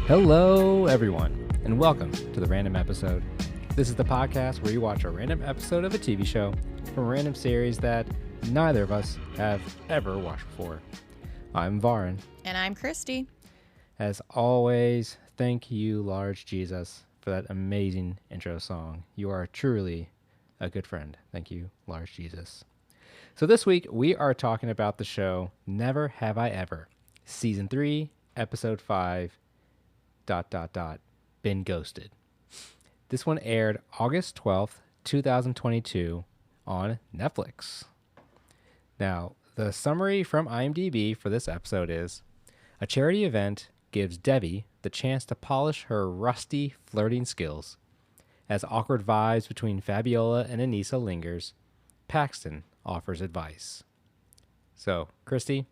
Hello, everyone, and welcome to the Random Episode. This is the podcast where you watch a random episode of a TV show from a random series that neither of us have ever watched before. I'm Varun. And I'm Christie. As always, thank you, large Jesus, for that amazing intro song. You are truly a good friend. Thank you, large Jesus. So this week, we are talking about the show Never Have I Ever, Season 3, Episode 5, ... Been Ghosted. This one aired August 12th, 2022 on Netflix. Now, the summary from IMDb for this episode is, a charity event gives Debbie the chance to polish her rusty flirting skills. As awkward vibes between Fabiola and Anissa lingers, Paxton offers advice. So, Christy,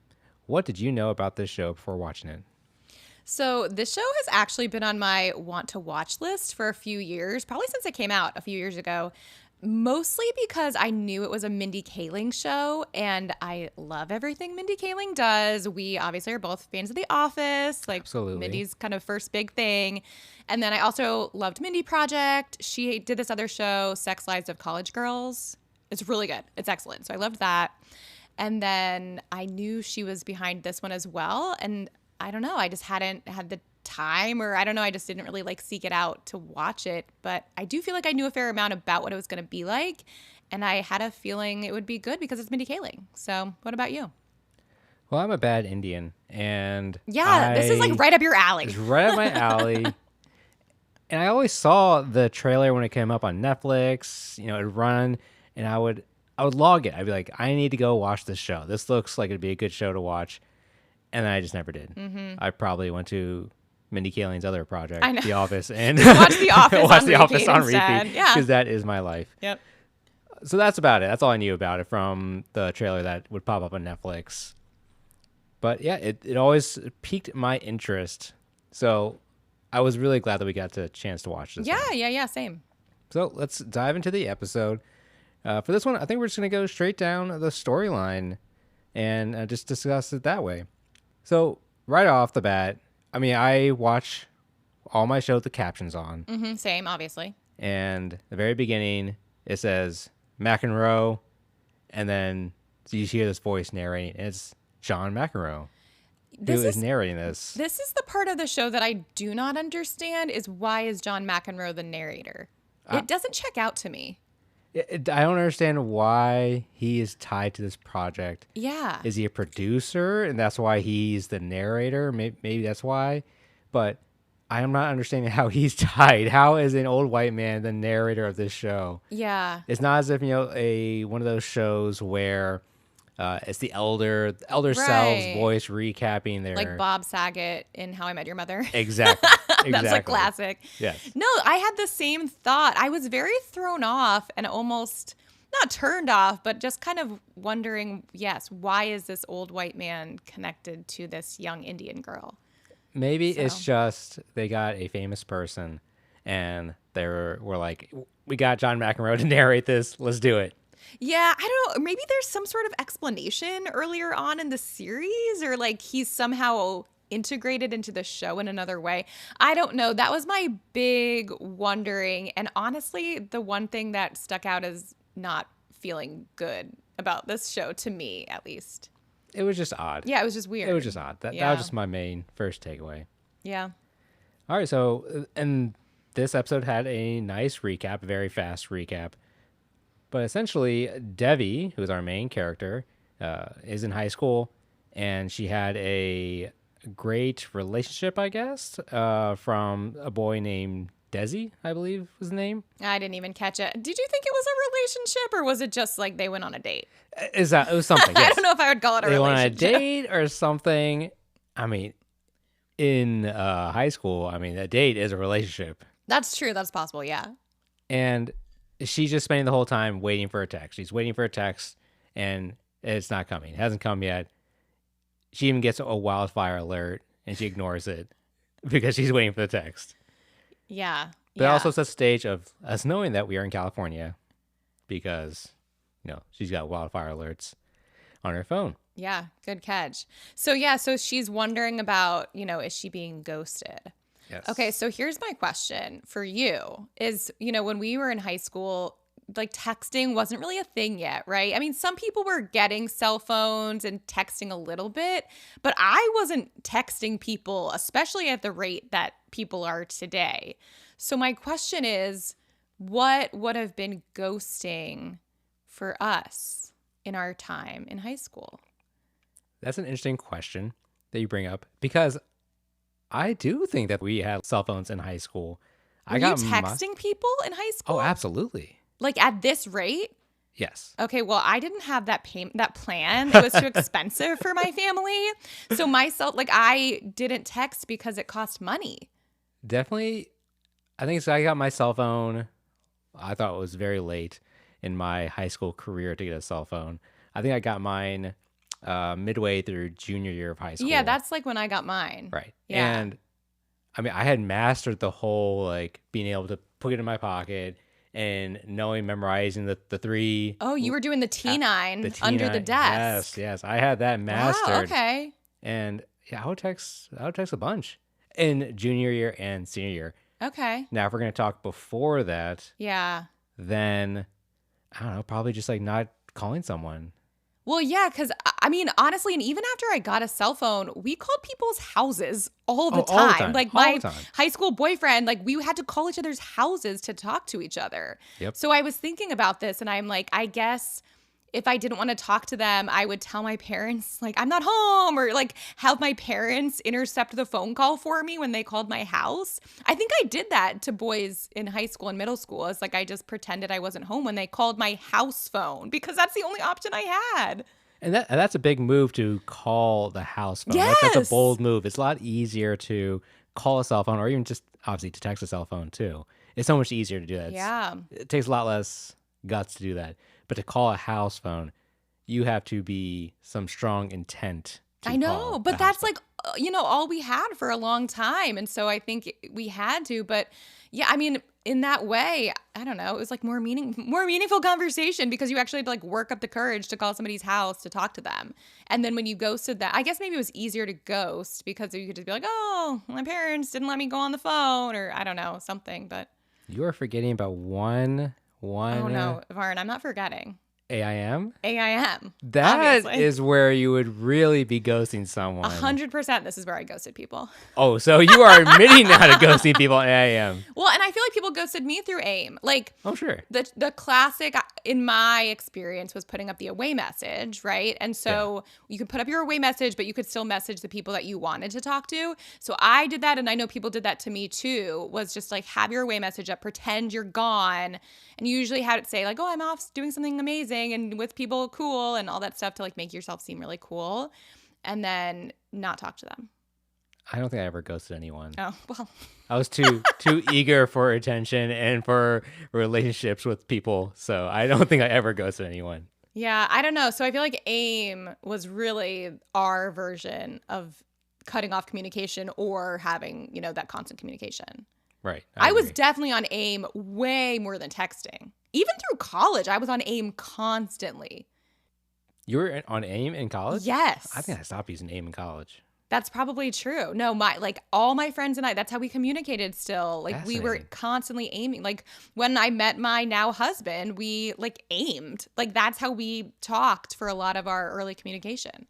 what did you know about this show before watching it? So this show has actually been on my want to watch list for a few years, probably since it came out a few years ago, mostly because I knew it was a Mindy Kaling show and I love everything Mindy Kaling does. We obviously are both fans of The Office, like Absolutely. Mindy's kind of first big thing. And then I also loved Mindy Project. She did this other show, Sex Lives of College Girls. It's really good. It's excellent. So I loved that. And then I knew she was behind this one as well. And I don't know. I just hadn't had the time, or I don't know. I just didn't really seek it out to watch it. But I do feel like I knew a fair amount about what it was going to be like. And I had a feeling it would be good because it's Mindy Kaling. So what about you? Well, I'm a bad Indian, and this is right up your alley. It's right up my alley. And I always saw the trailer when it came up on Netflix. You know, it'd run, and I would log it. I'd be like, I need to go watch this show. This looks like it'd be a good show to watch. And then I just never did. Mm-hmm. I probably went to Mindy Kaling's other project, The Office, and watch The Office on instead. repeat. Yeah, because that is my life. Yep. So that's about it. That's all I knew about it from the trailer that would pop up on Netflix. But yeah, it always piqued my interest. So I was really glad that we got the chance to watch this. Yeah, same. So let's dive into the episode. For this one, I think we're just going to go straight down the storyline and just discuss it that way. So right off the bat, I mean, I watch all my shows with the captions on. Mm-hmm, same, obviously. And at the very beginning, it says McEnroe, and then you hear this voice narrating. And it's John McEnroe who is narrating this. This is the part of the show that I do not understand is why is John McEnroe the narrator? It doesn't check out to me. I don't understand why he is tied to this project. Yeah. Is he a producer, and that's why he's the narrator? Maybe that's why. But I am not understanding how he's tied. How is an old white man the narrator of this show? Yeah. It's not as if, one of those shows where it's the elder selves voice recapping their... Like Bob Saget in How I Met Your Mother. Exactly. That's a classic. Yes. No, I had the same thought. I was very thrown off and almost not turned off, but just kind of wondering, yes, why is this old white man connected to this young Indian girl? Maybe it's just they got a famous person and they were like, we got John McEnroe to narrate this. Let's do it. Yeah, I don't know. Maybe there's some sort of explanation earlier on in the series, or he's somehow integrated into the show in another way. I don't know. That was my big wondering. And honestly, the one thing that stuck out as not feeling good about this show, to me at least. It was just odd. Yeah, it was just weird. It was just odd. That was just my main first takeaway. Yeah. All right. So, and this episode had a nice recap, a very fast recap. But essentially, Debbie, who's our main character, is in high school, and she had a great relationship, I guess, from a boy named Desi, I believe was the name. I didn't even catch it. Did you think it was a relationship, or was it just they went on a date? It was something, yes. I don't know if I would call it a relationship. They went on a date or something. I mean, in high school, a date is a relationship. That's true. That's possible, yeah. And she's just spending the whole time waiting for a text. She's waiting for a text, and it's not coming. It hasn't come yet. She even gets a wildfire alert, and she ignores it because she's waiting for the text. Yeah. But it also sets the stage of us knowing that we are in California because, she's got wildfire alerts on her phone. Yeah, good catch. So she's wondering about, is she being ghosted? Yes. Okay, so here's my question for you is, when we were in high school, like texting wasn't really a thing yet, right? I mean, some people were getting cell phones and texting a little bit, but I wasn't texting people, especially at the rate that people are today. So my question is, what would have been ghosting for us in our time in high school? That's an interesting question that you bring up because I do think that we had cell phones in high school. Were I you got my. texting people in high Oh, school? absolutely. Like at this rate? Yes. Okay, well, I didn't have that plan. It was too expensive for my family. So myself, like I didn't text because it cost money. Definitely. I think so. I got my cell phone. I thought it was very late in my high school career to get a cell phone. I think I got mine midway through junior year of high school. Yeah, that's like when I got mine. Right. Yeah. And I mean, I had mastered the whole like being able to put it in my pocket and knowing, memorizing the three. Oh, you were doing the T9 The T9. under the desk. Yes, yes. I had that mastered. Wow, okay. And yeah, I would text a bunch in junior year and senior year. Okay. Now, if we're gonna talk before that, Yeah. then I don't know, probably just like not calling someone. Well, yeah, because I mean, honestly, and even after I got a cell phone, we called people's houses all the All the time. time. Like All my the time. high school boyfriend, like we had to call each other's houses to talk to each other. Yep. So I was thinking about this and I'm like, I guess if I didn't want to talk to them, I would tell my parents, like, I'm not home, or like have my parents intercept the phone call for me when they called my house. I think I did that to boys in high school and middle school. It's like I just pretended I wasn't home when they called my house phone because that's the only option I had. And that's a big move to call the house phone. That's a Yes. bold move. It's a lot easier to call a cell phone or even just obviously to text a cell phone too. It's so much easier to do that. Yeah. It takes a lot less guts to do that. But to call a house phone, you have to be some strong intent to I know, call but the house that's like, all we had for a long time. And so I think we had to, but yeah, I mean, in that way, I don't know, it was like more meaningful conversation because you actually had to like work up the courage to call somebody's house to talk to them. And then when you ghosted that, I guess maybe it was easier to ghost because you could just be like, oh, my parents didn't let me go on the phone or I don't know, something, but You are forgetting about one oh no, Varun, I'm not forgetting. AIM. AIM. That obviously. is where you would really be ghosting someone. 100% this is where I ghosted people. Oh, so you are admitting now to ghosting people in AIM. Well, and I feel like people ghosted me through AIM. Like Oh, sure. the classic in my experience was putting up the away message, right? And so you could put up your away message, but you could still message the people that you wanted to talk to. So I did that, and I know people did that to me too, was just like have your away message up, pretend you're gone. And you usually had it say like, oh, I'm off doing something amazing and with people cool and all that stuff to like make yourself seem really cool and then not talk to them. I don't think I ever ghosted anyone. Oh, well. I was too eager for attention and for relationships with people, so I don't think I ever ghosted anyone. Yeah, I don't know. So I feel like AIM was really our version of cutting off communication or having, that constant communication. Right. I was agree. definitely on AIM way more than texting. Even through college, I was on AIM constantly. You were on AIM in college? Yes. I think I stopped using AIM in college. That's probably true. No, all my friends and I, that's how we communicated still. Like we were Fascinating. constantly aiming. Like when I met my now husband, we like aimed. Like that's how we talked for a lot of our early communication.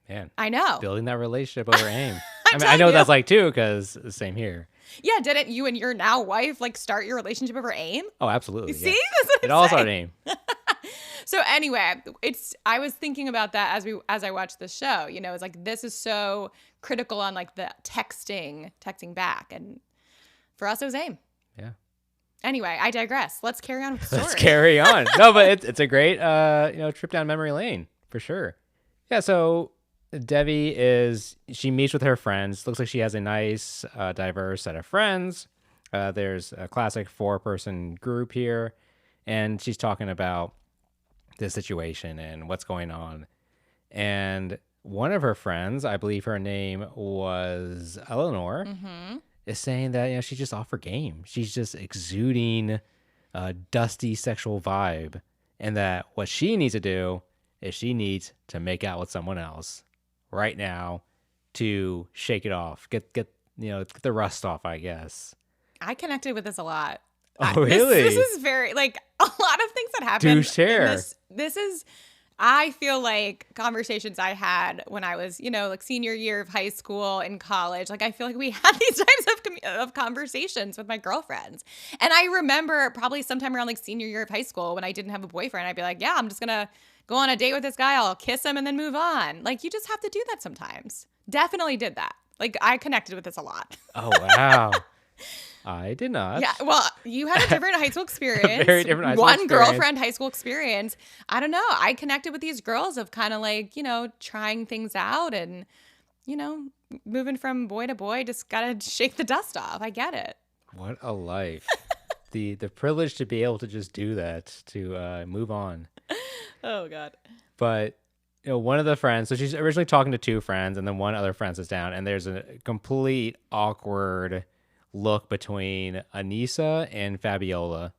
Man, I know. building that relationship over AIM. I telling know what you. that's like too, because same here. Yeah, didn't you and your now wife like start your relationship over AIM? Oh, absolutely. See? Yeah. That's what It I'm all saying. started AIM. So anyway, I was thinking about that as I watched the show. It's like this is so critical on like the texting back, and for us it was AIM. Yeah. Anyway, I digress. Let's carry on with the story. Let's carry on. No, but it's a great trip down memory lane for sure. Yeah. So Devi she meets with her friends. Looks like she has a nice, diverse set of friends. There's a classic 4-person group here, and she's talking about the situation and what's going on. And one of her friends, I believe her name was Eleanor, is saying that she's just off her game. She's just exuding a dusty sexual vibe, and that what she needs to do is she needs to make out with someone else right now to shake it off, get the rust off, I guess. I connected with this a lot. Oh, really? This is very, like, a lot of things that happen. Do share. This is, I feel like conversations I had when I was, like senior year of high school and college. Like, I feel like we had these types of conversations with my girlfriends. And I remember probably sometime around like senior year of high school when I didn't have a boyfriend, I'd be like, yeah, I'm just going to go on a date with this guy. I'll kiss him and then move on. Like, you just have to do that sometimes. Definitely did that. Like, I connected with this a lot. Oh, wow. I did not. Yeah, well, you had a different high school experience. Very different high school One experience. girlfriend high school experience. I don't know. I connected with these girls of kind of like, trying things out and, moving from boy to boy, just got to shake the dust off. I get it. What a life. The privilege to be able to just do that, to move on. Oh, God. But, one of the friends, so she's originally talking to two friends, and then one other friend sits down, and there's a complete awkward look between Anissa and Fabiola.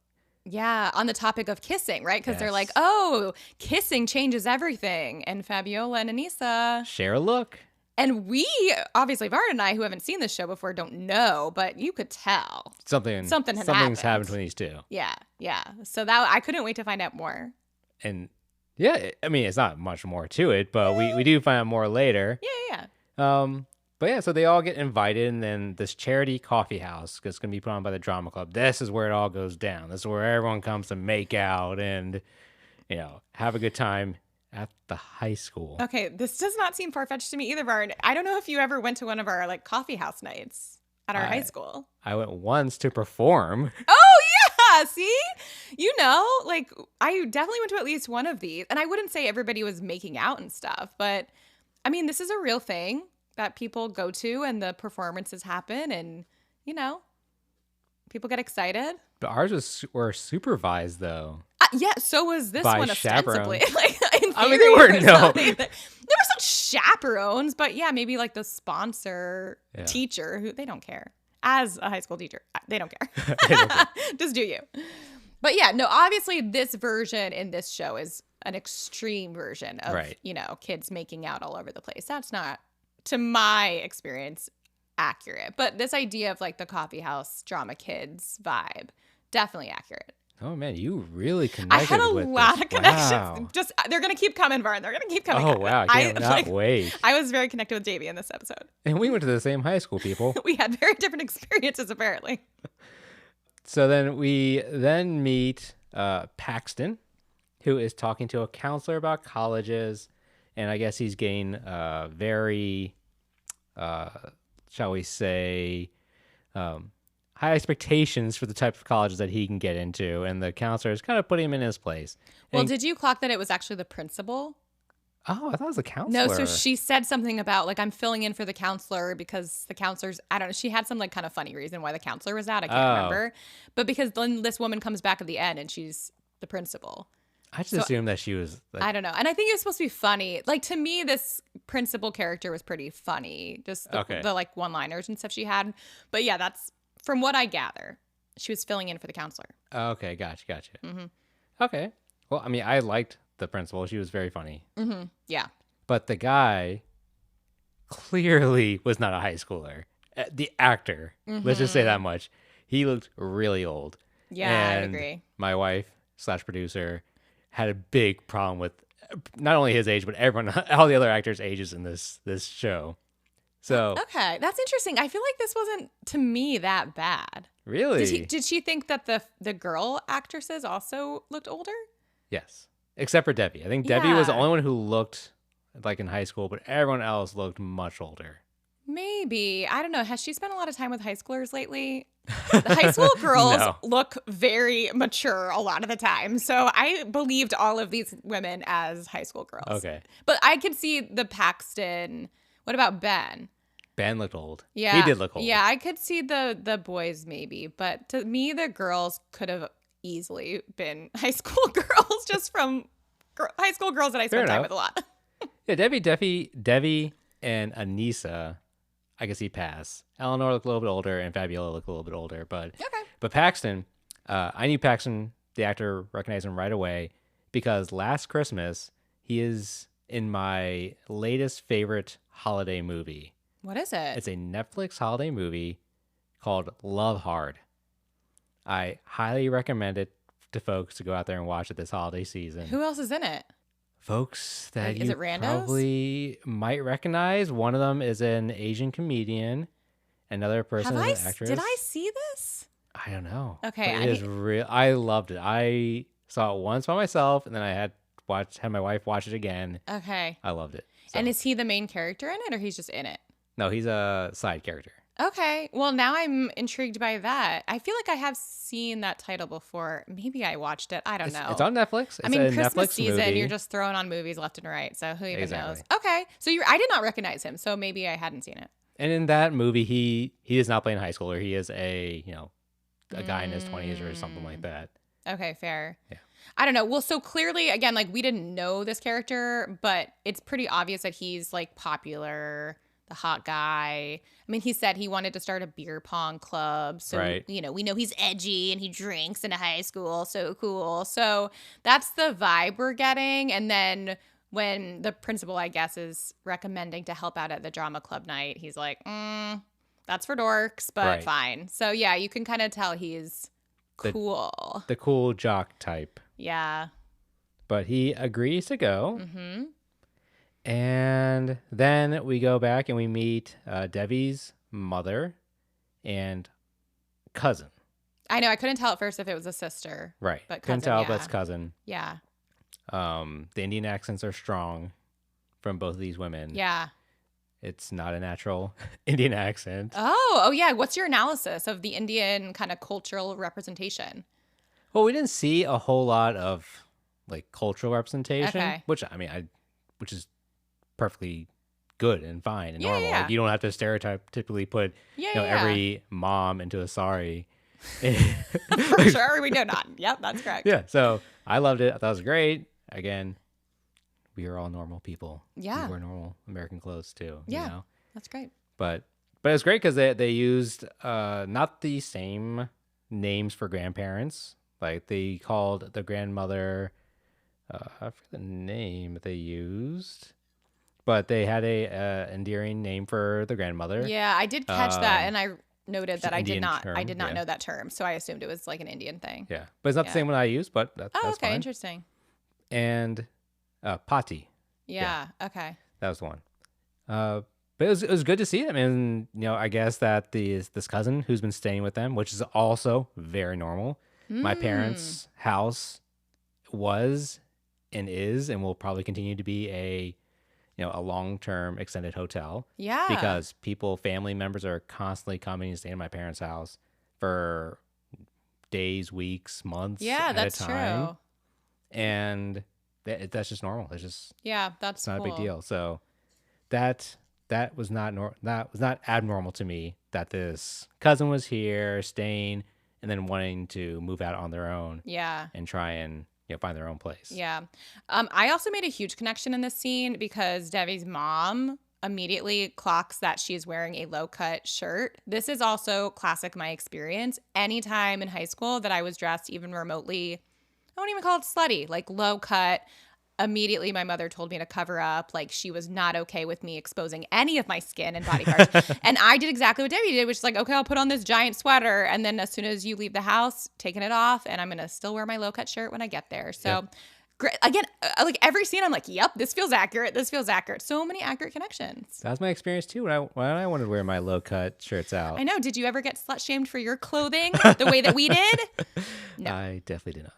Yeah, on the topic of kissing, right? Because they're Yes. like, oh, kissing changes everything. And Fabiola and Anissa. Share a look. And we, obviously, Varun and I, who haven't seen this show before, don't know, but you could tell. Something's happened happened between these two. Yeah, yeah. So that I couldn't wait to find out more. And yeah, I mean, it's not much more to it, but we do find out more later. Yeah. But yeah, so they all get invited, and then this charity coffee house is going to be put on by the drama club. This is where it all goes down. This is where everyone comes to make out and, have a good time at the high school. Okay, this does not seem far-fetched to me either, Varun. I don't know if you ever went to one of our like coffee house nights at our high school. I went once to perform. Oh, yeah. See? Like I definitely went to at least one of these. And I wouldn't say everybody was making out and stuff, but I mean, this is a real thing that people go to and the performances happen and, people get excited. But ours were supervised, though. Yeah, so was this By one ostensibly. chaperones. Like, in I mean, theory, they were it was no. not even- There were some chaperones, but yeah, maybe like the sponsor teacher who they don't care. As a high school teacher, they don't care. They don't care. Just do you. But yeah, no, obviously this version in this show is an extreme version of, Right. Kids making out all over the place. That's not, to my experience, accurate. But this idea of like the coffee house drama kids vibe, definitely accurate. Oh, man, you really connected I had a with lot this. of connections. Wow. Just they're gonna keep coming, Varn. They're gonna keep coming. Oh, wow. I cannot wait. I was very connected with Davey in this episode. And we went to the same high school, people. We had very different experiences, apparently. So then we meet Paxton, who is talking to a counselor about colleges. And I guess he's getting very, shall we say, high expectations for the type of colleges that he can get into. And the counselor is kind of putting him in his place. Well, did you clock that it was actually the principal? Oh, I thought it was a counselor. No, so she said something about like I'm filling in for the counselor because the counselor's, I don't know, she had some like kind of funny reason why the counselor was out. I can't remember. But because then this woman comes back at the end and she's the principal. I just assumed that she was like, I don't know. And I think it was supposed to be funny. Like to me, this principal character was pretty funny. Just the like one-liners and stuff she had. But yeah, that's from what I gather. She was filling in for the counselor. okay, gotcha. Mm-hmm. Okay. Well, I mean, I liked the principal. She was very funny. Mm-hmm. Yeah. But the guy clearly was not a high schooler. The actor, let's just say that much. He looked really old. Yeah, I And agree. my wife / producer had a big problem with not only his age, but everyone, all the other actors' ages in this show. So Okay, that's interesting. I feel like this wasn't to me that bad. really, Did she think that the girl actresses also looked older? yes, except for Debbie. I think Debbie was the Yeah. only one who looked like in high school, but everyone else looked much older. Maybe. I don't know. Has she spent a lot of time with high schoolers lately? The high school girls No. look very mature a lot of the time. So I believed all of these women as high school girls. Okay, But I could see the Paxton. What about Ben? Ben looked old. Yeah. He did look old. Yeah, I could see the boys maybe. But to me, the girls could have easily been high school girls just from high school girls that I spent time enough. with a lot. Yeah, Debbie and Anissa, I guess he passed. Eleanor looked a little bit older, and Fabiola looked a little bit older. But Paxton, I knew Paxton, the actor, recognized him right away because last Christmas he is in my latest favorite holiday movie. What is it? It's a Netflix holiday movie called Love Hard. I highly recommend it to folks to go out there and watch it this holiday season. Who else is in it? Folks that Like, is you it randos? probably might recognize. One of them is an Asian comedian. Another person is an actress. Did I see this? I don't know. Okay, But it is real. I loved it. I saw it once by myself, and then I had my wife watch it again. Okay. I loved it. So. And is he the main character in it, or he's just in it? No, he's a side character. Okay. Well, now I'm intrigued by that. I feel like I have seen that title before. Maybe I watched it. I don't know. It's on Netflix. It's I mean, a Christmas Netflix season, movie. you're just throwing on movies left and right. So who even knows? Exactly. Okay. So I did not recognize him. So maybe I hadn't seen it. And in that movie, he is not playing high schooler. He is a guy in his 20s or something like that. Okay, fair. Yeah. I don't know. Well, so clearly, again, like we didn't know this character, but it's pretty obvious that he's like popular, the hot guy. I mean, he said he wanted to start a beer pong club. So, Right. we know he's edgy and he drinks in a high school. So cool. So that's the vibe we're getting. And then when the principal, I guess, is recommending to help out at the drama club night, he's like, that's for dorks, but Right. fine. So yeah, you can kind of tell he's cool. The cool jock type. Yeah. But he agrees to go. Mm-hmm. And then we go back and we meet Debbie's mother and cousin. I know. I couldn't tell at first if it was a sister. Right. But Couldn't cousin, tell, yeah. but it's cousin. Yeah. The Indian accents are strong from both of these women. Yeah. It's not a natural Indian accent. Oh, yeah. What's your analysis of the Indian kind of cultural representation? Well, we didn't see a whole lot of like cultural representation, Okay. which is perfectly good and fine and normal. yeah. Like you don't have to stereotypically put Yeah. every mom into a sari. For sure. We know not. Yep, that's correct. Yeah. So I loved it. I thought it was great. Again, we are all normal people. Yeah. We wear normal American clothes too. Yeah. You know? That's great. But it's great because they used not the same names for grandparents. Like they called the grandmother, I forget the name that they used, but they had a endearing name for the grandmother. Yeah, I did catch that, and I noted that I did Indian not term, yeah. know that term, so I assumed it was like an Indian thing. Yeah, but it's not the same one I used, but Oh, that's okay, fine. interesting. And Pati, Yeah, okay. that was the one. But it was good to see them, and I guess that this cousin who's been staying with them, which is also very normal. My parents' house was and is and will probably continue to be a long-term extended hotel. Yeah. Because family members are constantly coming and staying in my parents' house for days, weeks, months at that's a time. true. And that's just normal. It's just That's not cool. a big deal. So that was not abnormal to me that this cousin was here staying and then wanting to move out on their own. Yeah. And try and find their own place. Yeah. I also made a huge connection in this scene because Debbie's mom immediately clocks that she's wearing a low-cut shirt. This is also classic my experience. Anytime in high school that I was dressed even remotely, I won't even call it slutty, like low-cut, immediately my mother told me to cover up. Like she was not okay with me exposing any of my skin and body parts. And I did exactly what Debbie did, which is like, okay, I'll put on this giant sweater. And then as soon as you leave the house, taking it off. And I'm going to still wear my low cut shirt when I get there. So great. Again, like every scene, I'm like, yep, this feels accurate. This feels accurate. So many accurate connections. That was my experience too when I wanted to wear my low cut shirts out. I know. Did you ever get slut shamed for your clothing the way that we did? No. I definitely did not.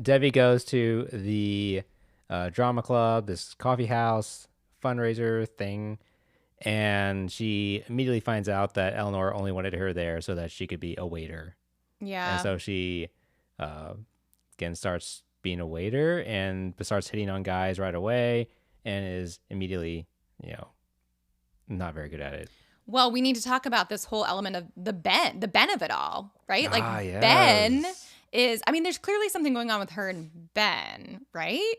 Debbie goes to the drama club, this coffee house fundraiser thing, and she immediately finds out that Eleanor only wanted her there so that she could be a waiter. Yeah. And so she again starts being a waiter and starts hitting on guys right away and is immediately, not very good at it. Well, we need to talk about this whole element of the Ben of it all, right? Like yes. Ben is, there's clearly something going on with her and Ben, right?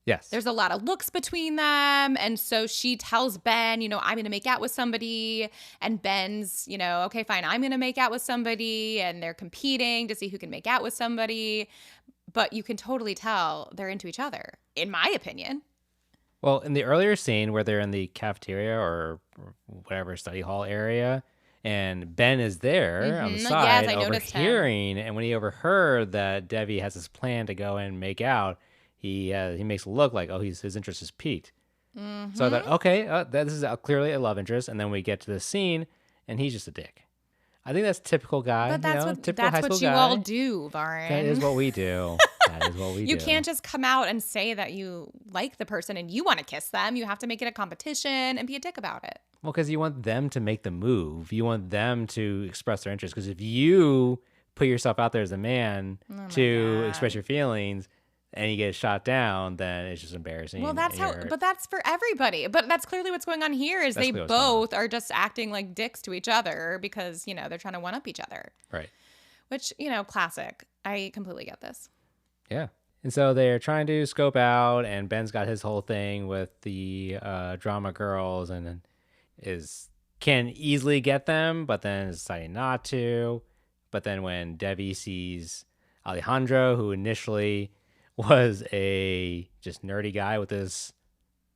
Yes. There's a lot of looks between them. And so she tells Ben, I'm going to make out with somebody. And Ben's, okay, fine, I'm going to make out with somebody. And they're competing to see who can make out with somebody. But you can totally tell they're into each other, in my opinion. Well, in the earlier scene where they're in the cafeteria or whatever study hall area, and Ben is there on the Yes, side I noticed him. overhearing, and when he overheard that Debbie has this plan to go and make out, he makes it look like, oh, his interest is piqued. So I thought, okay, this is clearly a love interest, and then we get to the scene, and he's just a dick. I think that's typical guy, But that's what typical high that's school what you all guy. do, That is Varun. what we do. That is what we You do. can't just come out and say that you like the person and you want to kiss them. You have to make it a competition and be a dick about it. Well, because you want them to make the move. You want them to express their interest. Because if you put yourself out there as a man to God. express your feelings and you get shot down, then it's just embarrassing. Well, that's and how, you're- but that's for everybody. But that's clearly what's going on here is That's they clearly what's going on. both are just acting like dicks to each other because, they're trying to one up each other, Right. which, classic. I completely get this. Yeah. And so they're trying to scope out, and Ben's got his whole thing with the drama girls and can easily get them, but then is deciding not to. But then when Debbie sees Alejandro, who initially was a just nerdy guy with his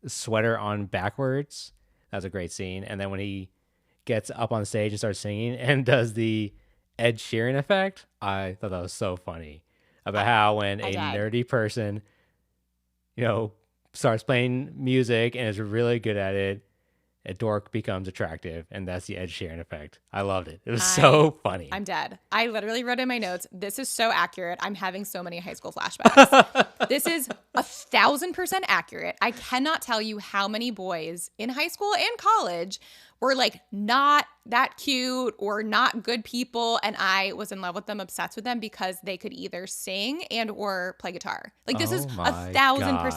sweater on backwards, that was a great scene. And then when he gets up on stage and starts singing and does the Ed Sheeran effect, I thought that was so funny about how when a died. nerdy person, starts playing music and is really good at it, a dork becomes attractive, and that's the Ed Sheeran effect. I loved it. It was so funny. I'm dead. I literally wrote in my notes, this is so accurate. I'm having so many high school flashbacks. This is 1,000% accurate. I cannot tell you how many boys in high school and college were like not that cute or not good people, and I was in love with them, obsessed with them because they could either sing and or play guitar. Like this is my 1,000%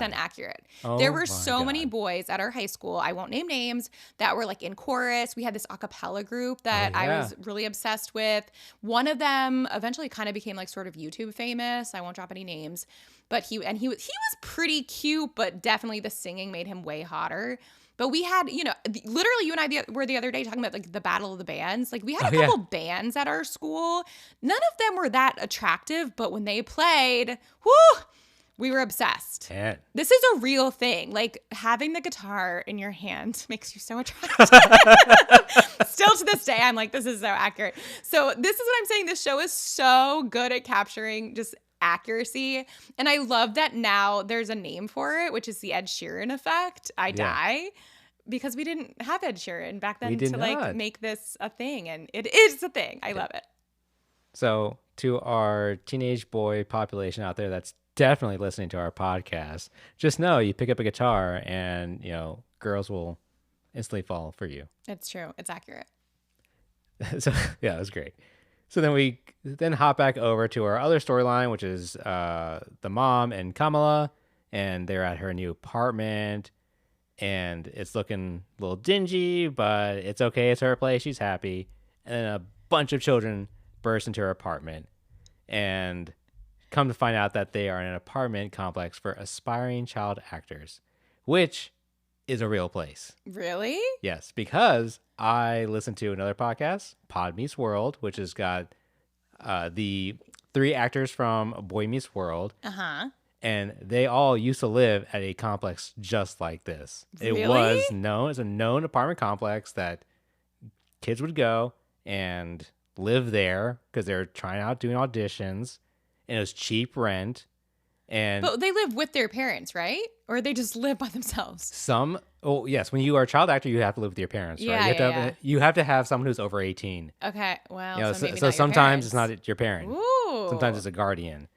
God. accurate. Oh There were my so many God. boys at our high school, I won't name names, that were like in chorus. We had this a cappella group that I yeah. was really obsessed with. One of them eventually kind of became like sort of YouTube famous. I won't drop any names, but he was pretty cute, but definitely the singing made him way hotter. But we had, literally you and I were the other day talking about like the battle of the bands. Like we had a couple bands at our school. None of them were that attractive, but when they played, whoo, we were obsessed. Yeah. This is a real thing. Like having the guitar in your hand makes you so attractive. Still to this day, I'm like, this is so accurate. So this is what I'm saying. This show is so good at capturing just accuracy. And I love that now there's a name for it, which is the Ed Sheeran effect. I die. Because we didn't have Ed Sheeran back then to like make this a thing. And it is a thing. I love it. So to our teenage boy population out there that's definitely listening to our podcast, just know you pick up a guitar and, girls will instantly fall for you. It's true. It's accurate. So yeah, it was great. So then we hop back over to our other storyline, which is the mom and Kamala, and they're at her new apartment, and it's looking a little dingy, but it's okay. It's her place. She's happy. And then a bunch of children burst into her apartment, and come to find out that they are in an apartment complex for aspiring child actors, which is a real place. Really? Yes, because I listened to another podcast, Pod Meets World, which has got the 3 actors from Boy Meets World. Uh-huh. And they all used to live at a complex just like this. Really? It was known as a known apartment complex that kids would go and live there because they're trying out doing auditions, and it was cheap rent. And But they live with their parents, right? Or they just live by themselves? yes, when you are a child actor, you have to live with your parents, right? You have to have someone who's over 18. Okay, well, so maybe so not your sometimes it's parents. not your parent. Ooh. Sometimes it's a guardian.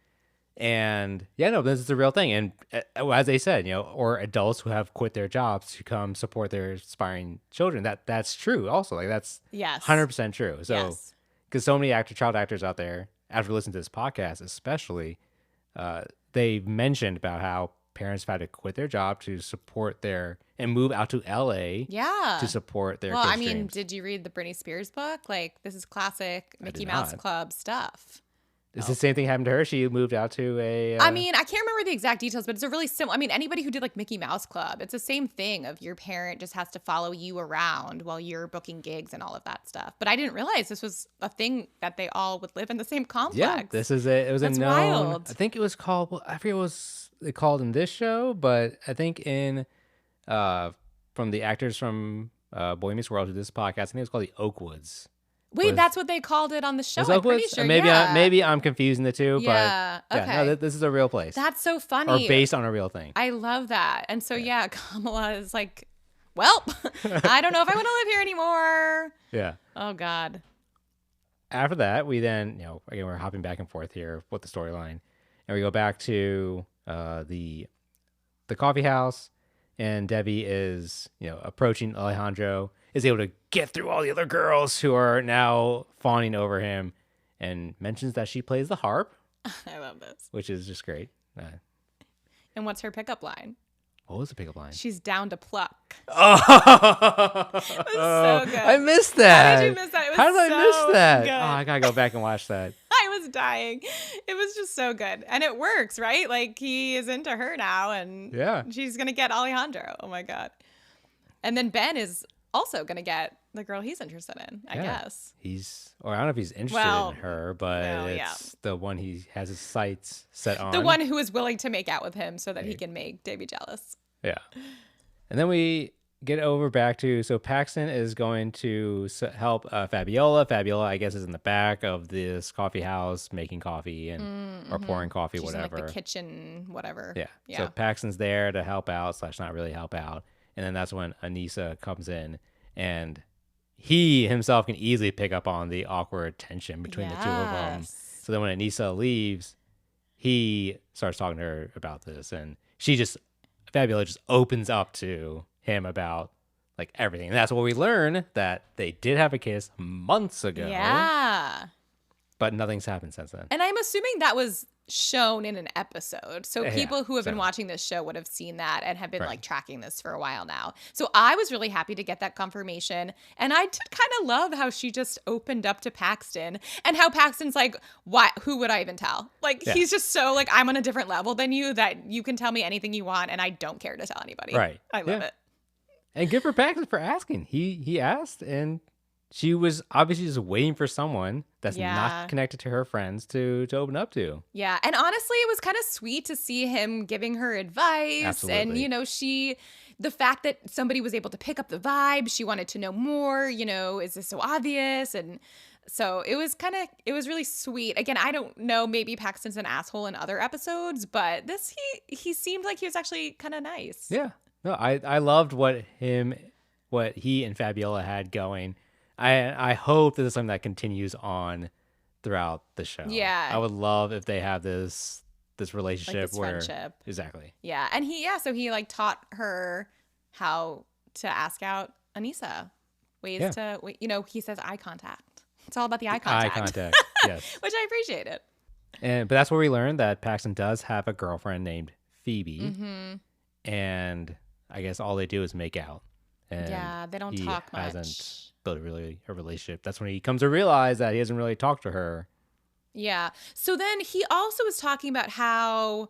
And this is a real thing. And as they said, or adults who have quit their jobs to come support their aspiring children. That's true. Also, like that's Yes. 100% true. So, Yes. because so many child actors out there, after listening to this podcast, especially, they mentioned about how parents have had to quit their job to support and move out to LA. Yeah. To support their. Well, kids' I mean, dreams. did you read the Britney Spears book? Like, this is classic Mickey did Mouse not. Club stuff. Is the same thing happened to her? She moved out to a. I mean, I can't remember the exact details, but it's a really simple. I mean, anybody who did like Mickey Mouse Club, it's the same thing of your parent just has to follow you around while you're booking gigs and all of that stuff. But I didn't realize this was a thing that they all would live in the same complex. Yeah, this is it. It was That's a known. wild. I think it was called. I forget what it was called in this show, but I think in from the actors from Boy Meets World who did this podcast. I think it was called the Oakwoods. Wait, that's what they called it on the show. Was I'm pretty Oakwoods? sure. Maybe I'm confusing the two, Yeah. but Okay. yeah, no, this is a real place. That's so or funny. based on a real thing. I love that. And so yeah, Kamala is like, well, I don't know if I want to live here anymore. Yeah. Oh God. After that, we then, again, we're hopping back and forth here with the storyline, and we go back to the coffee house, and Debbie is, approaching Alejandro, is able to get through all the other girls who are now fawning over him, and mentions that she plays the harp. I love this. Which is just great. And what's her pickup line? What was the pickup line? She's down to pluck. Oh, It was so good. I missed that. How did you miss that? It was How did I miss that? good. Oh, I gotta go back and watch that. I was dying. It was just so good. And it works, right? Like he is into her now and she's going to get Alejandro. Oh my God. And then Ben is also going to get the girl he's interested in, I guess. I don't know if he's interested in her, but it's the one he has his sights set on. The one who is willing to make out with him so that he can make Davey jealous. Yeah. And then we get over back to, so Paxton is going to help Fabiola. Fabiola, I guess, is in the back of this coffee house making coffee and or pouring coffee, She's whatever. In like the kitchen, whatever. Yeah. So Paxton's there to help out / not really help out. And then that's when Anissa comes in, and he himself can easily pick up on the awkward tension between the two of them. So then when Anissa leaves, he starts talking to her about this, and Fabiola just opens up to him about like everything. And that's what we learn, that they did have a kiss months ago. Yeah. But nothing's happened since then. And I'm assuming that was shown in an episode. So people who have been watching this show would have seen that and have been like tracking this for a while now. So I was really happy to get that confirmation. And I did kind of love how she just opened up to Paxton and how Paxton's like, why, who would I even tell? Like, he's just so like, I'm on a different level than you that you can tell me anything you want and I don't care to tell anybody. Right. I love it. And good for Paxton for asking. He asked, and she was obviously just waiting for someone that's not connected to her friends to open up to. Yeah. And honestly, it was kind of sweet to see him giving her advice. Absolutely. And, the fact that somebody was able to pick up the vibe, she wanted to know more, is this so obvious? And so it was really sweet. Again, I don't know, maybe Paxton's an asshole in other episodes, but he seemed like he was actually kind of nice. Yeah. No, I loved what he and Fabiola had going. I hope this is something that continues on throughout the show. Yeah. I would love if they have this relationship like this friendship. Exactly. Yeah. And so he like taught her how to ask out Anissa. Ways to, he says eye contact. It's all about the eye contact. Eye contact, yes. Which I appreciated. But that's where we learned that Paxton does have a girlfriend named Phoebe. Mm-hmm. And I guess all they do is make out. And they don't talk much. Hasn't built really a relationship. That's when he comes to realize that he hasn't really talked to her. Yeah. So then he also was talking about how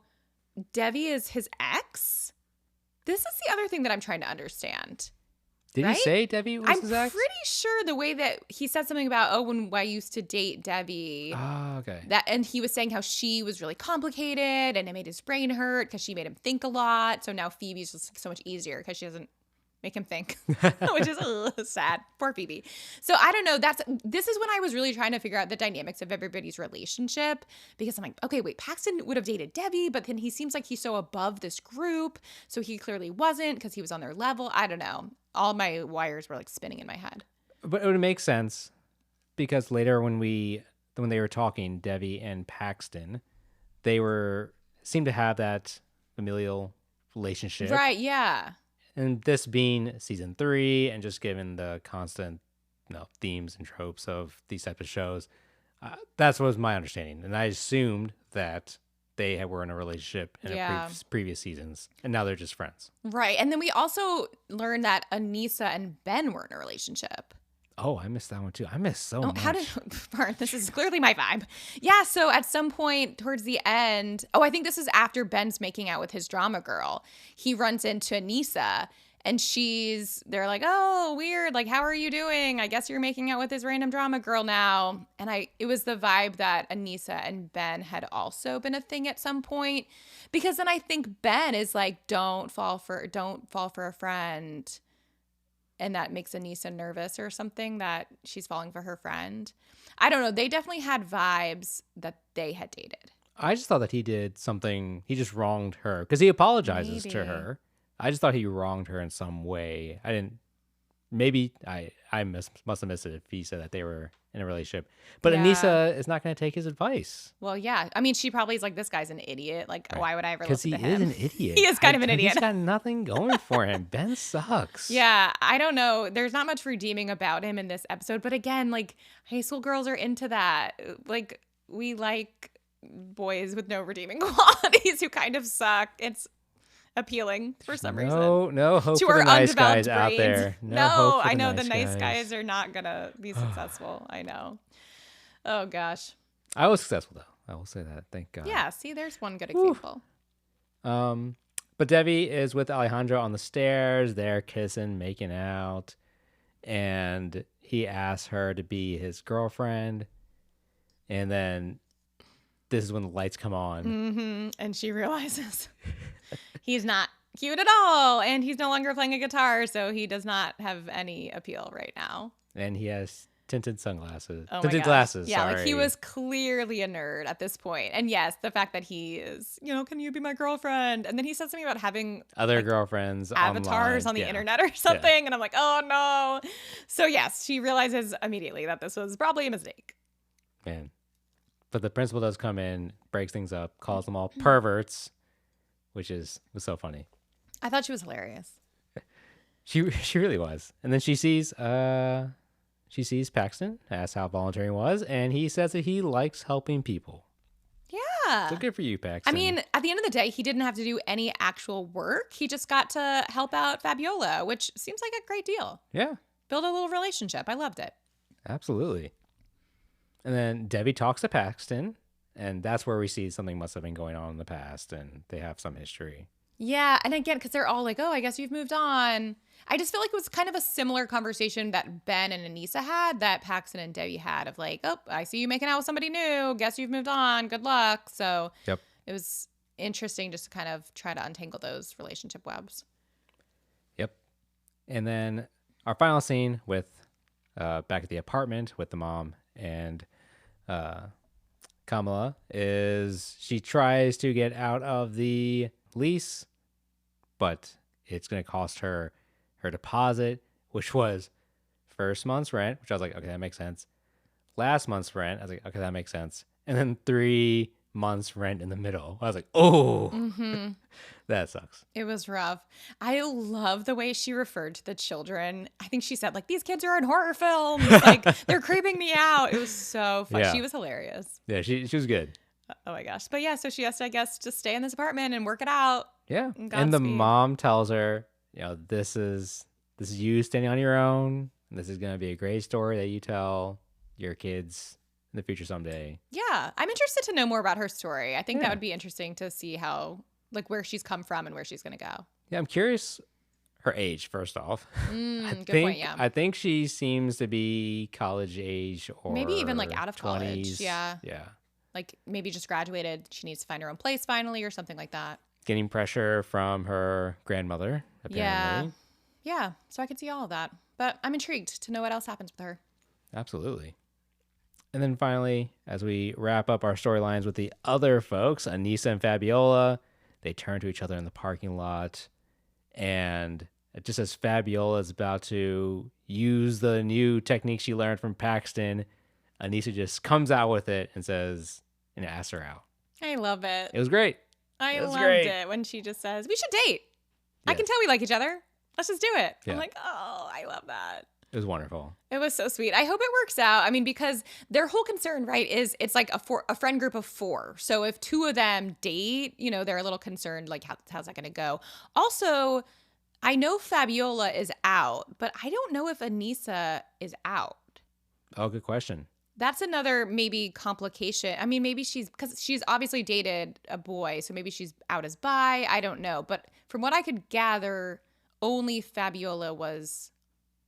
Debbie is his ex. This is the other thing that I'm trying to understand. Did he say Debbie was his ex? I'm pretty sure the way that he said something about, when I used to date Debbie. Oh, okay. And he was saying how she was really complicated and it made his brain hurt because she made him think a lot. So now Phoebe's just so much easier because she doesn't make him think, which is a little sad. Poor Phoebe. So I don't know. This is when I was really trying to figure out the dynamics of everybody's relationship, because I'm like, okay, wait, Paxton would have dated Debbie, but then he seems like he's so above this group. So he clearly wasn't because he was on their level. I don't know. All my wires were like spinning in my head. But it would make sense because later when they were talking, Debbie and Paxton, they seemed to have that familial relationship. Right. Yeah. And this being season 3, and just given the constant themes and tropes of these types of shows, that was my understanding. And I assumed that they were in a relationship in previous seasons, and now they're just friends. Right. And then we also learned that Anissa and Ben were in a relationship. Oh, I missed that one too. I missed so much. This is clearly my vibe. Yeah, so at some point towards the end, I think this is after Ben's making out with his drama girl. He runs into Anissa And they're like, oh, weird. Like, how are you doing? I guess you're making out with this random drama girl now. And it was the vibe that Anissa and Ben had also been a thing at some point. Because then I think Ben is like, don't fall for a friend. And that makes Anissa nervous or something that she's falling for her friend. I don't know. They definitely had vibes that they had dated. I just thought that he did something. He just wronged her because he apologizes to Maybe. her. I just thought he wronged her in some way. I didn't. Maybe must have missed it if he said that they were in a relationship. But Yeah. Anissa is not going to take his advice. Well, yeah. I mean, she probably is like, this guy's an idiot. Like, Right. why would I ever Because listen he to him? is an idiot. He is kind of an idiot. He's got nothing going for him. Ben sucks. Yeah, I don't know. There's not much redeeming about him in this episode. But again, like, high school girls are into that. Like, we like boys with no redeeming qualities who kind of suck. It's appealing for some reason. No hope To for our the nice undeveloped guys out brains. there. No, hope for I know the nice guys guys are not going to be successful. I know. Oh, gosh. I was successful, though. I will say that. Thank God. Yeah, see, there's one good example. But Debbie is with Alejandro on the stairs. They're kissing, making out. And he asks her to be his girlfriend. And then this is when the lights come on. Mm-hmm. And she realizes he's not cute at all. And he's no longer playing a guitar. So he does not have any appeal right now. And he has tinted sunglasses. Oh my tinted gosh. glasses. Yeah, sorry. like he was clearly a nerd at this point. And yes, the fact that he is, can you be my girlfriend? And then he said something about having other girlfriends, avatars online. on the Yeah. internet or something. And I'm like, oh no. So yes, she realizes immediately that this was probably a mistake. Man. But the principal does come in, breaks things up, calls them all perverts, which was so funny. I thought she was hilarious. She really was. And then she sees Paxton, asks how volunteering was, and he says that he likes helping people. Yeah. So good for you, Paxton. I mean, at the end of the day, he didn't have to do any actual work. He just got to help out Fabiola, which seems like a great deal. Yeah, Build a little relationship. I loved it. absolutely. And then Debbie talks to Paxton, and that's where we see something must have been going on in the past, and they have some history. Yeah, and again, because they're all like, oh, I guess you've moved on. I just feel like it was kind of a similar conversation that Ben and Anissa had, that Paxton and Debbie had, of like, oh, I see you making out with somebody new. Guess you've moved on. Good luck. So Yep. It was interesting just to kind of try to untangle those relationship webs. Yep. And then our final scene with back at the apartment with the mom and Kamala is she tries to get out of the lease, but it's going to cost her deposit, which was first month's rent, which I was like, okay, that makes sense. Last month's rent, I was like, okay, that makes sense. And then 3 months rent in the middle. I was like, oh, that sucks. It was rough. I love the way she referred to the children. I think she said, like, these kids are in horror films. Like, they're creeping me out. It was so fun. Yeah. She was hilarious. Yeah, she was good. Oh my gosh. But yeah, so she has to, I guess, just stay in this apartment and work it out. Yeah. And And the Godspeed. mom tells her, this is you standing on your own. This is going to be a great story that you tell your kids in the future someday. Yeah. I'm interested to know more about her story. I think Yeah. that would be interesting to see how, like, where she's come from and where she's going to go. Yeah, I'm curious her age, first off. Good point, yeah. I think she seems to be college age or Maybe even, like, out of 20s. college. Yeah. Yeah. Like, maybe just graduated. She needs to find her own place finally or something like that. Getting pressure from her grandmother, apparently. Yeah. So I could see all of that. But I'm intrigued to know what else happens with her. Absolutely. And then finally, as we wrap up our storylines with the other folks, Anissa and Fabiola, they turn to each other in the parking lot. And just as Fabiola is about to use the new technique she learned from Paxton, Anissa just comes out with it and says, and asks her out. I love it. It was great. I It was loved great. it when she just says, we should date. I Yes. can tell we like each other. Let's just do it. Yeah. I'm like, oh, I love that. It was wonderful. It was so sweet. I hope it works out. I mean, because their whole concern, right, is it's like a friend group of 4. So if 2 of them date, they're a little concerned, like, how's that going to go? Also, I know Fabiola is out, but I don't know if Anissa is out. Oh, good question. That's another maybe complication. I mean, maybe because she's obviously dated a boy, so maybe she's out as bi. I don't know. But from what I could gather only Fabiola was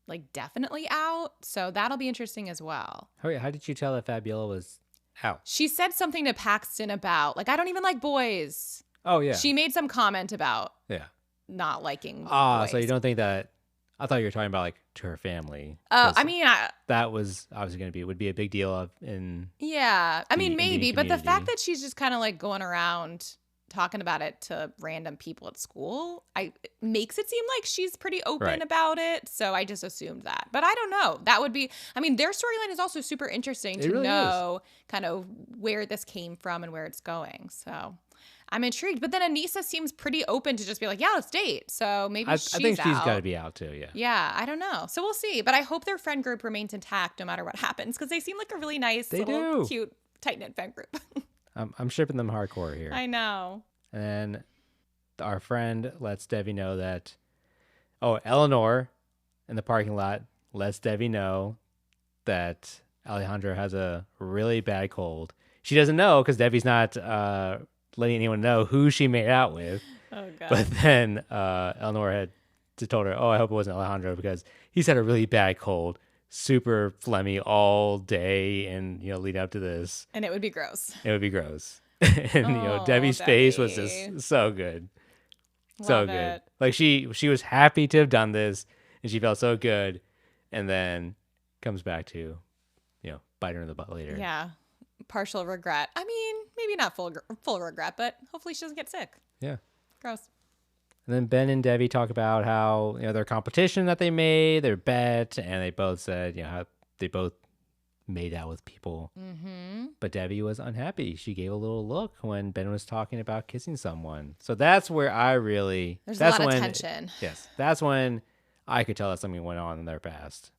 like definitely out. So that'll be interesting as well. How did you tell that Fabiola was out? She said something to Paxton about like, I don't even like boys. Oh, yeah. She made some comment about Yeah. not liking So you boys. don't think that, I thought you were talking about like to her family. I mean, that was obviously would be a big deal yeah. I mean, maybe, but the community. fact that she's just kind of like going around talking about it to random people at school, it makes it seem like she's pretty open about it. So I just assumed that. But I don't know. That would be, I mean, their storyline is also super interesting to really know kind of where this came from and where it's going. So I'm intrigued. But then Anissa seems pretty open to just be like, yeah, let's date. So maybe I think she's got to be out too, yeah. Yeah, I don't know. So we'll see. But I hope their friend group remains intact no matter what happens because they seem like a really nice, cute, tight-knit friend group. I'm shipping them hardcore here. I know. And then our friend lets Debbie know that, Eleanor in the parking lot lets Debbie know that Alejandro has a really bad cold. She doesn't know because Debbie's not letting anyone know who she made out with. Oh, God. But then Eleanor had told her, I hope it wasn't Alejandro because he's had a really bad cold, super phlegmy all day and, leading up to this. And it would be gross. It would be gross. And, Debbie's face was just so good. So Love good. it. Like she was happy to have done this and she felt so good. And then comes back to, bite her in the butt later. Yeah. Partial regret. I mean, maybe not full regret, but hopefully she doesn't get sick. Yeah. Gross. And then Ben and Debbie talk about how, their competition that they made, their bet, and they both said, how they both made out with people. Mm-hmm. But Debbie was unhappy. She gave a little look when Ben was talking about kissing someone. So that's where There's a lot of tension. Yes. That's when I could tell that something went on in their past.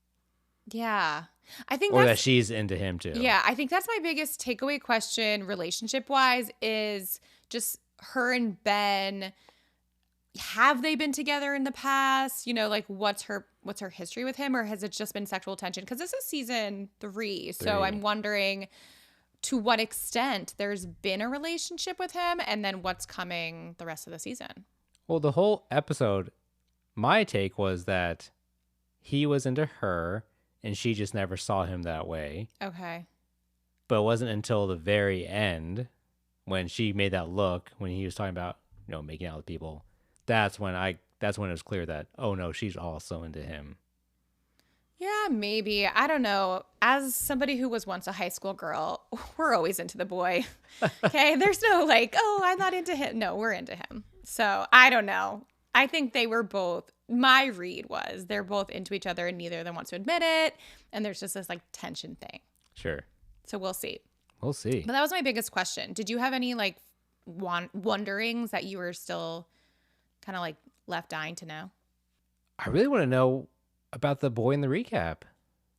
Yeah. I think that she's into him too. Yeah, I think that's my biggest takeaway question relationship-wise is just her and Ben. Have they been together in the past? Like what's her history with him, or has it just been sexual tension? Because this is season 3, so I'm wondering to what extent there's been a relationship with him, and then what's coming the rest of the season. Well, the whole episode, my take was that he was into her, and she just never saw him that way. Okay. But it wasn't until the very end when she made that look, when he was talking about, making out with people. That's when it was clear that, oh no, she's also into him. Yeah, maybe. I don't know. As somebody who was once a high school girl, we're always into the boy. Okay? There's no like, oh, I'm not into him. No, we're into him. So I don't know. I think they were both, my read was they're both into each other and neither of them wants to admit it. And there's just this like tension thing. Sure. So we'll see. We'll see. But that was my biggest question. Did you have any like wonderings that you were still kind of like left dying to know? I really want to know about the boy in the recap.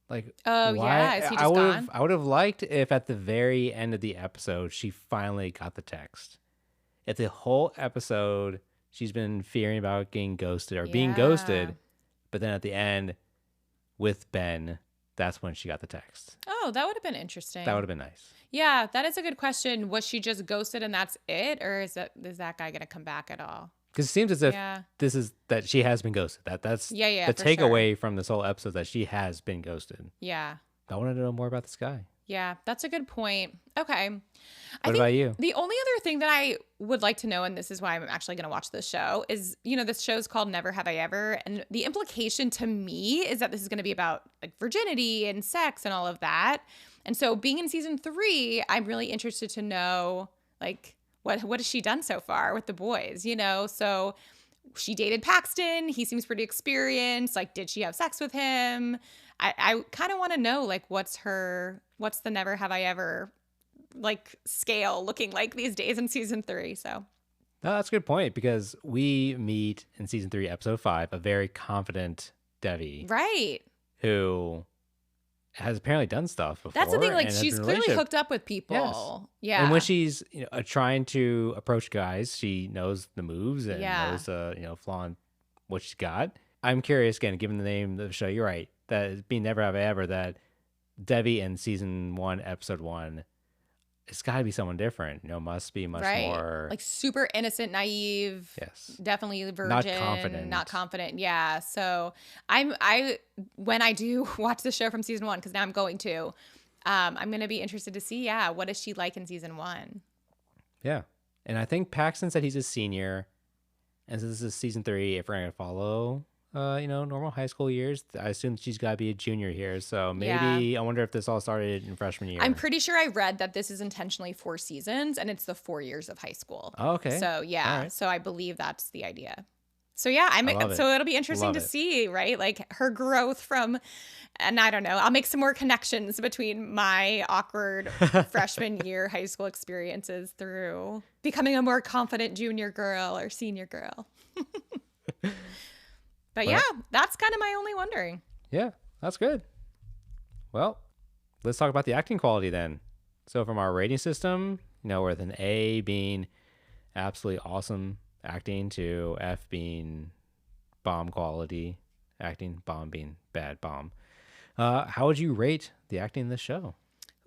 Like, oh yeah, is he just gone? I would have liked if at the very end of the episode she finally got the text. If the whole episode she's been fearing about getting ghosted or being ghosted, but then at the end with Ben, that's when she got the text. Oh, that would have been interesting. That would have been nice. Yeah, that is a good question. Was she just ghosted and that's it, or is that guy gonna come back at all? Because it seems as if that she has been ghosted. That's the takeaway from this whole episode, that she has been ghosted. Yeah. I wanted to know more about this guy. Yeah, that's a good point. Okay. What about you? The only other thing that I would like to know, and this is why I'm actually going to watch this show, is, this show's called Never Have I Ever. And the implication to me is that this is going to be about like virginity and sex and all of that. And so being in season 3, I'm really interested to know like, what has she done so far with the boys, So she dated Paxton. He seems pretty experienced. Like, did she have sex with him? I kind of want to know, like, what's the Never Have I Ever, like, scale looking like these days in season 3. So. No, that's a good point, because we meet in season 3, episode 5, a very confident Debbie. Right. Who has apparently done stuff before. That's the thing. Like, she's clearly hooked up with people. Yes. Yeah. And when she's trying to approach guys, she knows the moves and knows flaunt what she's got. I'm curious, again, given the name of the show, you're right, that being Never Have I Ever, that Debbie in season 1, episode 1, it's got to be someone different. Must be much Right. more. Like super innocent, naive. Yes. Definitely virgin. Not confident. Yeah. So when I do watch the show from season 1, because now I'm going to, I'm going to be interested to see, what is she like in season 1? Yeah. And I think Paxton said he's a senior. And since this is season 3, if we're going to follow, normal high school years, I assume she's got to be a junior here. So maybe I wonder if this all started in freshman year. I'm pretty sure I read that this is intentionally 4 seasons and it's the 4 years of high school. Oh, okay. So right. So I believe that's the idea. So so it'll be interesting to see, right? Like her growth from, and I don't know, I'll make some more connections between my awkward freshman year high school experiences through becoming a more confident junior girl or senior girl. But that's kind of my only wondering. Yeah, that's good. Well, let's talk about the acting quality then. So from our rating system, with an A being absolutely awesome acting to F being bomb quality acting, bomb being bad bomb. How would you rate the acting in this show?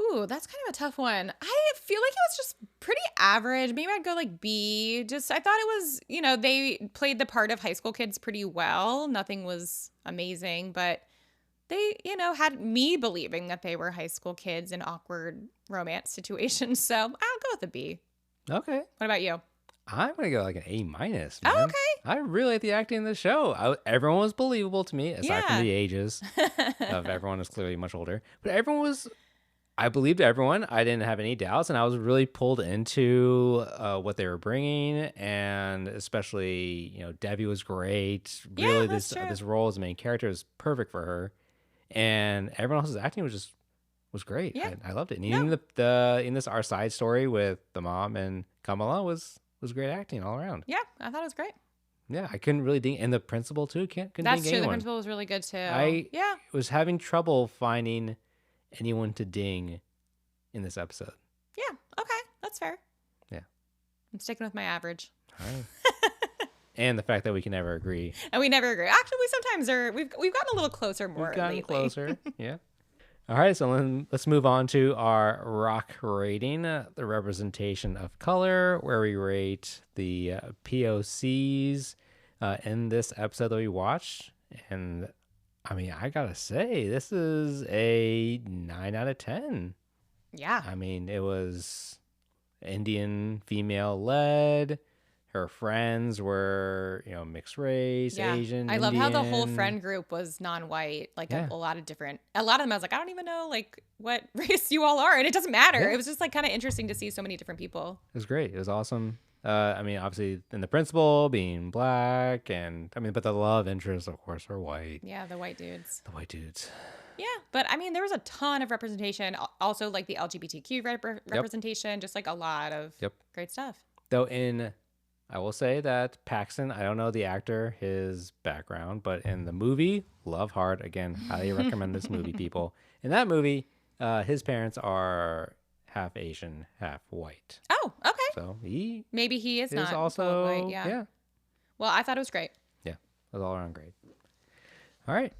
Ooh, that's kind of a tough one. I feel like it was just pretty average. Maybe I'd go like B. I thought it was, they played the part of high school kids pretty well. Nothing was amazing, but they, had me believing that they were high school kids in awkward romance situations. So I'll go with a B. Okay. What about you? I'm going to go like an A-. Man. Oh, okay. I really like the acting in the show. Everyone was believable to me, aside from the ages of everyone is clearly much older. But I believed everyone. I didn't have any doubts, and I was really pulled into what they were bringing, and especially, Debbie was great. Really, this role as the main character is perfect for her, and everyone else's acting was great. Yeah. I loved it. And even the in this Our Side story with the mom and Kamala was great acting all around. Yeah, I thought it was great. Yeah, I couldn't really ding, and the principal too. Couldn't That's ding true. anyone. The principal was really good too. I was having trouble finding anyone to ding in this episode. Yeah. Okay. That's fair. Yeah. I'm sticking with my average. All right. And the fact that we can never agree. And we never agree. Actually, we sometimes we've gotten a little closer more We've gotten lately. closer. Yeah. All right. So let's move on to our rock rating, the representation of color, where we rate the POCs in this episode that we watched. And I mean, I gotta say, this is a 9 out of 10. Yeah. I mean, it was Indian female led. Her friends were, mixed race, Asian. I love how the whole Indian. friend group was non-white. Like a lot of them, I was like, I don't even know like what race you all are. And it doesn't matter. Yeah. It was just like kind of interesting to see so many different people. It was great. It was awesome. I mean, obviously, and the principal being black, but the love interests, of course, are white. Yeah, the white dudes. The white dudes. Yeah, but I mean, there was a ton of representation. Also, like the LGBTQ representation, just like a lot of great stuff. Though I will say that Paxton, I don't know the actor, his background, but in the movie, Love Hard, again, highly recommend this movie, people. In that movie, his parents are half Asian, half white. Oh, okay. So maybe he is not also white. Yeah. Well, I thought it was great. Yeah, it was all around great. All right.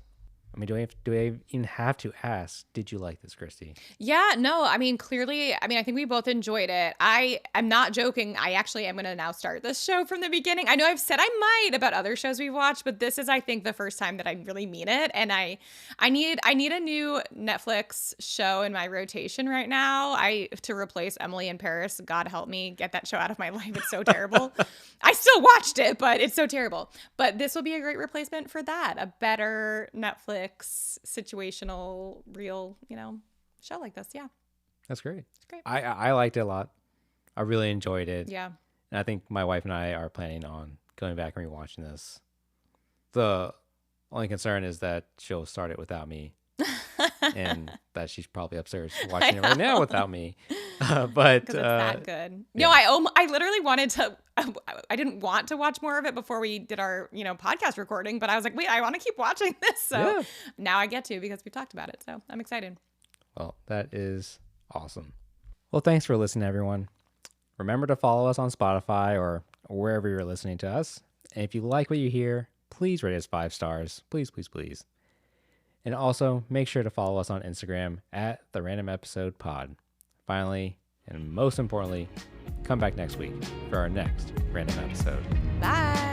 I mean, do I even have to ask, did you like this, Christy? Yeah, no, I mean, clearly, I think we both enjoyed it. I'm not joking. I actually am going to now start this show from the beginning. I know I've said I might about other shows we've watched, but this is, I think, the first time that I really mean it. And I need a new Netflix show in my rotation right now. To replace Emily in Paris. God help me get that show out of my life. It's so terrible. I still watched it, but it's so terrible. But this will be a great replacement for that. A better Netflix situational real show like this. Yeah, that's great. It's great. I liked it a lot. I really enjoyed it. Yeah, and I think my wife and I are planning on going back and rewatching this. The only concern is that she'll start it without me and that she's probably upstairs watching it right now without me. But because it's that good. Yeah. No, I literally wanted to. I didn't want to watch more of it before we did our podcast recording, but I was like, wait, I want to keep watching this. So now I get to because we've talked about it. So I'm excited. Well, that is awesome. Well, thanks for listening, everyone. Remember to follow us on Spotify or wherever you're listening to us. And if you like what you hear, please rate us 5 stars. Please, please, please. And also make sure to follow us on Instagram at the Random Episode Pod. Finally, And most importantly, come back next week for our next random episode. Bye.